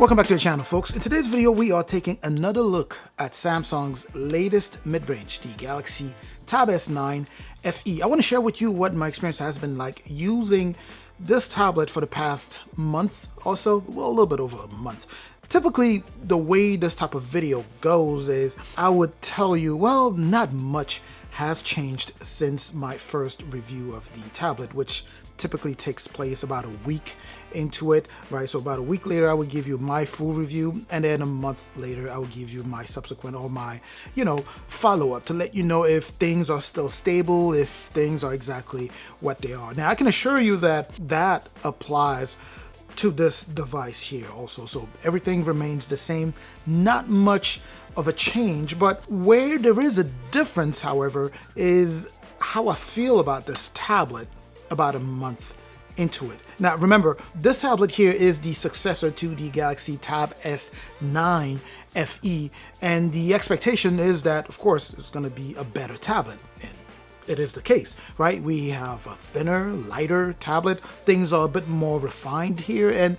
Welcome back to the channel, folks. In today's video, we are taking another look at Samsung's latest mid-range, the Galaxy Tab S10 FE. I want to share with you what my experience has been like using this tablet for the past month or so, well, a little bit over a month. Typically, the way this type of video goes is I would tell you, well, not much has changed since my first review of the tablet, which typically takes place about a week into it, right? So about a week later, I would give you my full review, and then a month later, I would give you my subsequent or my, follow-up to let you know if things are still stable, if things are exactly what they are. Now, I can assure you that that applies to this device here also. So everything remains the same, not much of a change, but where there is a difference, however, is how I feel about this tablet about a month into it. Now remember, this tablet here is the successor to the Galaxy Tab S10 FE, and the expectation is that, of course, it's going to be a better tablet. And it is the case, right? We have a thinner, lighter tablet. Things are a bit more refined here, and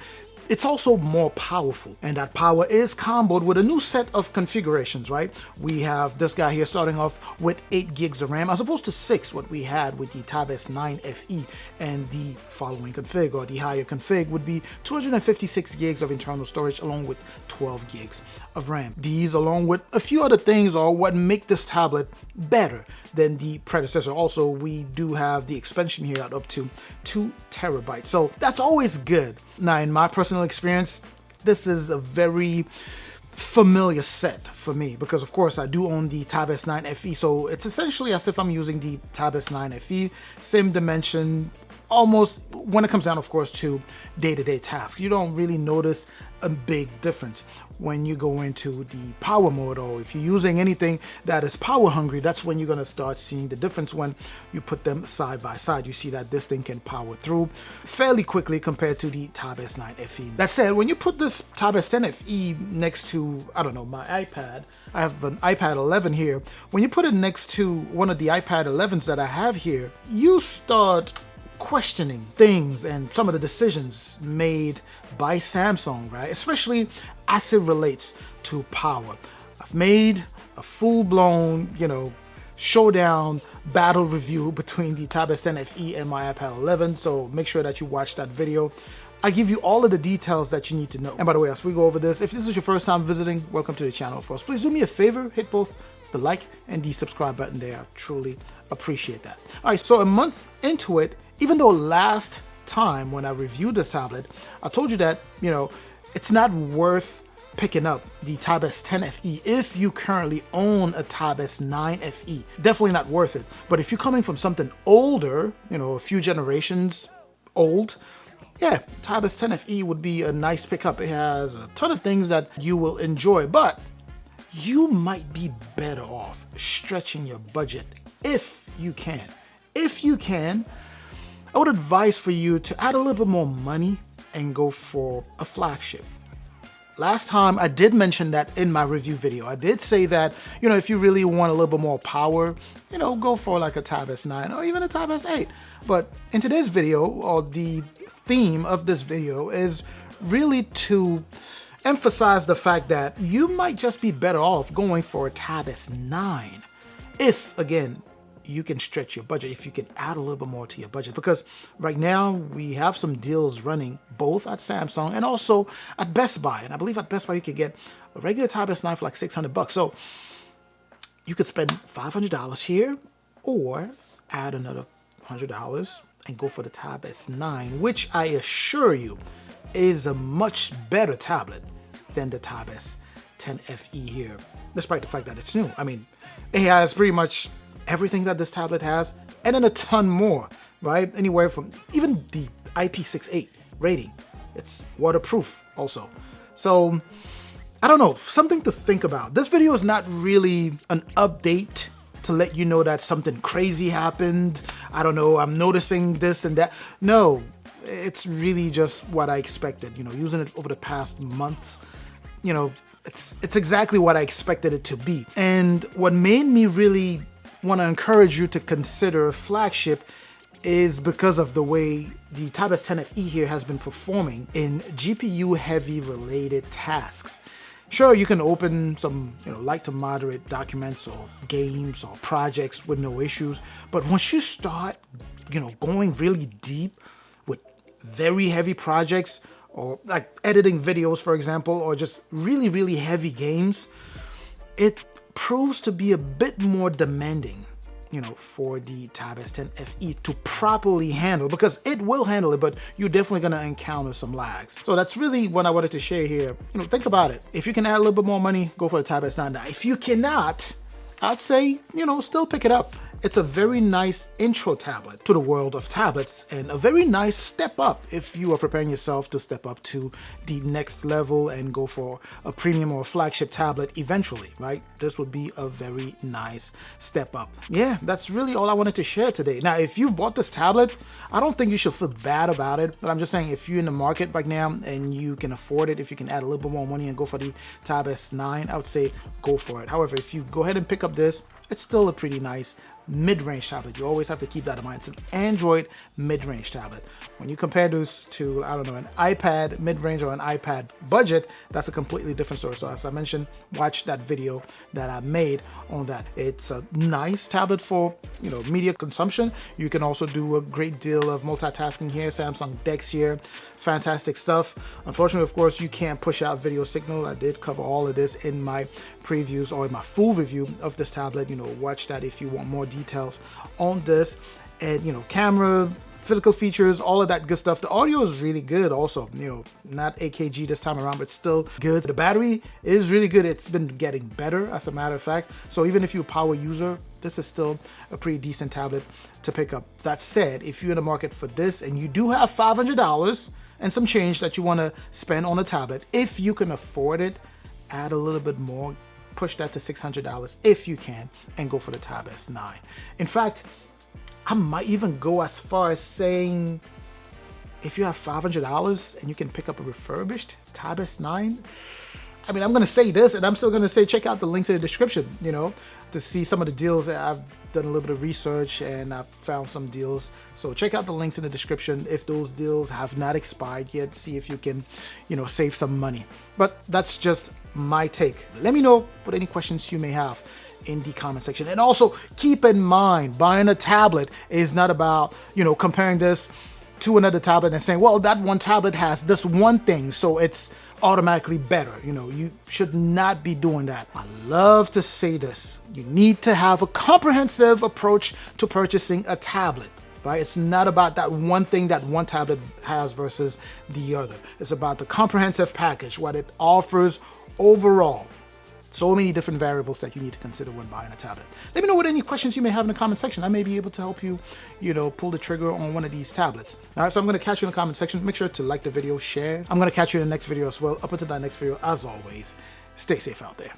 it's also more powerful, and that power is comboed with a new set of configurations, right? We have this guy here starting off with 8 gigs of RAM as opposed to 6, what we had with the Tab S10 FE, and the following config, or the higher config, would be 256 gigs of internal storage along with 12 gigs of RAM. These, along with a few other things, are what make this tablet better than the predecessor. Also, we do have the expansion here at up to 2 terabytes, so that's always good. Now, in my personal experience, this is a very familiar set for me because, of course, I do own the Tab S10 FE, so it's essentially as if I'm using the Tab S10 FE, same dimension, almost, when it comes down, of course, to day-to-day tasks. You don't really notice a big difference when you go into the power mode, or if you're using anything that is power hungry, that's when you're going to start seeing the difference. When you put them side by side, you see that this thing can power through fairly quickly compared to the Tab S10 FE. That said, when you put this Tab S10 FE next to, I don't know, my iPad, I have an iPad 11 here. When you put it next to one of the iPad 11s that I have here, you start questioning things and some of the decisions made by Samsung, right? Especially as it relates to power. I've made a full-blown, showdown battle review between the Tab S10 FE and my iPad 11, so make sure that you watch that video. I give you all of the details that you need to know. And by the way, as we go over this, if this is your first time visiting, welcome to the channel, of course. Please do me a favor, hit both the like and the subscribe button there. I truly appreciate that. All right, so a month into it, even though last time when I reviewed this tablet, I told you that, it's not worth picking up the Tab S10 FE if you currently own a Tab S9 FE. Definitely not worth it. But if you're coming from something older, a few generations old, yeah, Tab S10 FE would be a nice pickup. It has a ton of things that you will enjoy, but you might be better off stretching your budget if you can. If you can, I would advise for you to add a little bit more money and go for a flagship. Last time I did mention that in my review video. I did say that, if you really want a little bit more power, go for like a Tab S9 or even a Tab S8. But in today's video, or the theme of this video, is really to emphasize the fact that you might just be better off going for a Tab S9 if, again, you can stretch your budget, if you can add a little bit more to your budget. Because right now we have some deals running both at Samsung and also at Best Buy. And I believe at Best Buy you could get a regular Tab S9 for like $600. So you could spend $500 here or add another $100 and go for the Tab S9, which I assure you is a much better tablet than the Tab S10 FE here, despite the fact that it's new. I mean, it has pretty much everything that this tablet has, and then a ton more, right? Anywhere from even the IP68 rating. It's waterproof also. So, I don't know, something to think about. This video is not really an update to let you know that something crazy happened. I don't know, I'm noticing this and that. No, it's really just what I expected. Using it over the past months, it's exactly what I expected it to be. And what made me really want to encourage you to consider a flagship is because of the way the Tab S10 FE here has been performing in GPU heavy related tasks. Sure, you can open some, light to moderate documents or games or projects with no issues, but once you start, going really deep with very heavy projects, or like editing videos, for example, or just really, really heavy games, it proves to be a bit more demanding, for the Tab S10 FE to properly handle, because it will handle it, but you're definitely going to encounter some lags. So that's really what I wanted to share here. Think about it. If you can add a little bit more money, go for the Tab S9. Now, if you cannot, I'd say, still pick it up. It's a very nice intro tablet to the world of tablets, and a very nice step up if you are preparing yourself to step up to the next level and go for a premium or a flagship tablet eventually, right? This would be a very nice step up. Yeah, that's really all I wanted to share today. Now, if you've bought this tablet, I don't think you should feel bad about it, but I'm just saying, if you're in the market right now and you can afford it, if you can add a little bit more money and go for the Tab S9, I would say go for it. However, if you go ahead and pick up this, it's still a pretty nice mid-range tablet. You always have to keep that in mind. It's an Android mid-range tablet. When you compare this to, I don't know, an iPad mid-range or an iPad budget, that's a completely different story. So as I mentioned, watch that video that I made on that. It's a nice tablet for, media consumption. You can also do a great deal of multitasking here. Samsung DeX here, fantastic stuff. Unfortunately, of course, you can't push out video signal. I did cover all of this in my previews or in my full review of this tablet. Watch that if you want more details on this. And camera, physical features, all of that good stuff. The audio is really good also, not AKG this time around, but still good. The battery is really good. It's been getting better, as a matter of fact. So even if you're a power user, this is still a pretty decent tablet to pick up. That said, if you're in the market for this and you do have $500 and some change that you want to spend on a tablet, if you can afford it, add a little bit more, push that to $600 if you can, and go for the Tab S9. In fact, I might even go as far as saying, if you have $500 and you can pick up a refurbished Tab S9, I mean, I'm going to say this, and I'm still going to say, check out the links in the description, to see some of the deals. I've done a little bit of research and I've found some deals. So check out the links in the description if those deals have not expired yet. See if you can, save some money. But that's just my take. Let me know what any questions you may have in the comment section. And also keep in mind, buying a tablet is not about, comparing this to another tablet and saying, well, that one tablet has this one thing, so it's automatically better. You should not be doing that. I love to say this. You need to have a comprehensive approach to purchasing a tablet, right? It's not about that one thing that one tablet has versus the other. It's about the comprehensive package, what it offers overall. So many different variables that you need to consider when buying a tablet. Let me know what any questions you may have in the comment section. I may be able to help you, pull the trigger on one of these tablets. All right, so I'm going to catch you in the comment section. Make sure to like the video, share. I'm going to catch you in the next video as well. Up until that next video, as always, stay safe out there.